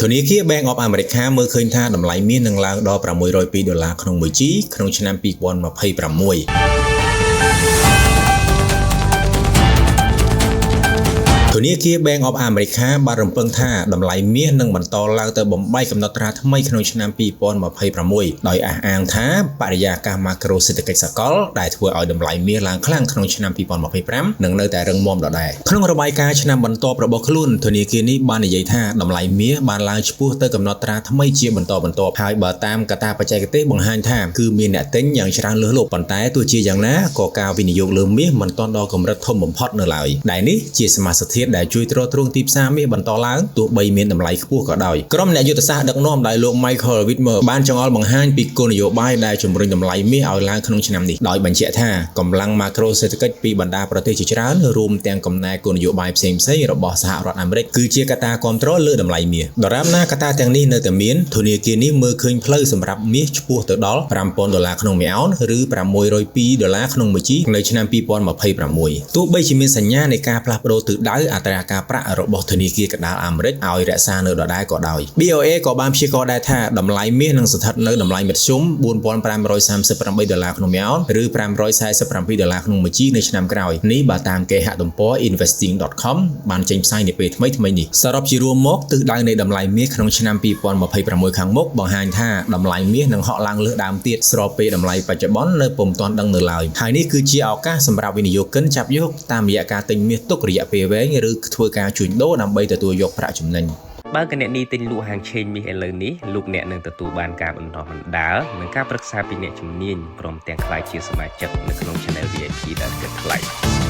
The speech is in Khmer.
ធនាគារ Bank of America មើលឃើញថាតម្លៃមាសនឹងឡើងដល់$602ក្នុង1ជីក្នុងឆ្នាំ2026 ធនាគារ Bank of America បានរំពឹងថាតម្លៃមាសនឹងបន្តឡើងទៅបំបីកំណត់ត្រាថ្មីក្នុងឆ្នាំ2026ដោយអះអាងថាបរិយាកាសម៉ាក្រូសេដ្ឋកិច្ចសកលដែលធ្វើឲ្យតម្លៃមាសឡើងខ្លាំងក្នុងឆ្នាំ2025នឹងនៅតែរឹងមាំដដែលក្នុងរបាយការណ៍ឆ្នាំបន្ទាប់របស់ខ្លួនធនាគារនេះបាននិយាយថាតម្លៃមាសបានឡើងឆ្ពោះទៅកំណត់ត្រាថ្មីជាបន្តបន្ទាប់ហើយបើតាមកត្តាបច្ចេកទេសបង្ហាញថាគឺមានអ្នកទិញយ៉ាងច្រើនលើសលប់ប៉ុន្តែទោះជាយ៉ាងណាក៏ការវិនិយោគលើមាសមិនទាន់ដល់កម្រិតធំបំផុតនៅឡើយដែលនេះជាសមាសធាតុដែលជួយទ្រទ្រង់ទីផ្សារមាសបន្តឡើងទោះបីមានតម្លៃខ្ពស់ក៏ដោយក្រុមអ្នកយុទ្ធសាស្ត្រដឹកនាំដោយលោក Michael Whitmer បានចងល់បង្ហាញពីគោលនយោបាយដែលជំរុញតម្លៃមាសឲ្យឡើងក្នុងឆ្នាំនេះដោយបញ្ជាក់ថាកម្លាំងម៉ាក្រូសេដ្ឋកិច្ចពីបណ្ដាប្រទេសជាច្រើនរួមទាំងកំណែគោលនយោបាយផ្សេងៗរបស់សហរដ្ឋអាមេរិកគឺជាកត្តាគាំទ្រលើតម្លៃមាសដរាបណាកត្តាទាំងនេះនៅតែមានធនាគារនេះមើលឃើញផ្លូវសម្រាប់មាសឆ្ពោះទៅដល់$5,000ក្នុង1អោនឬ$602ក្នុង1ជីនៅឆ្នាំ2026ទោះបីជាមានសញ្ញានៃការផ្លាស់ប្ដូរទិសដៅអត្រាការប្រាក់របស់ធនាគារកណ្ដាលអាមេរិកឲ្យរក្សានៅដដែលក៏ដោយ BOA ក៏បានព្យាករណ៍ដែរថាតម្លៃមាសនឹងស្ថិតនៅតម្លៃមធ្យម$4,538ក្នុង1អោនឬ$547ក្នុង1ជីនៅឆ្នាំក្រោយនេះបើតាមគេហទំព័រ investing.com បានចេញផ្សាយនាពេលថ្មីនេះសរុបជារួមមកទិសដៅនៃតម្លៃមាសក្នុងឆ្នាំ2026ខាងមុខបង្ហាញថាតម្លៃមាសនឹងហក់ឡើងលើសដើមទៀតស្របពេលតម្លៃបច្ចុប្បន្ននៅពុំទាន់ដឹងនៅឡើយហើយនេះគឺជាឱកាសសម្រាប់វិនិយោគិនចាប់យកតាមរយៈការទិញមាសទុករយៈពេលវែងឬធ្វើការជួញដូរដើម្បីទទួលយកប្រាក់ចំណេញបើកអ្នកនេះទិញលក់ហាងឆេងមាសឥឡូវនេះលោកអ្នកនឹងទទួលបានការបន្តបណ្ដាលនិងការប្រឹក្សាពីអ្នកជំនាញព្រមទាំងក្លាយជាសមាជិកនៅក្នុង Channel VIP ដែលគិតថ្លៃ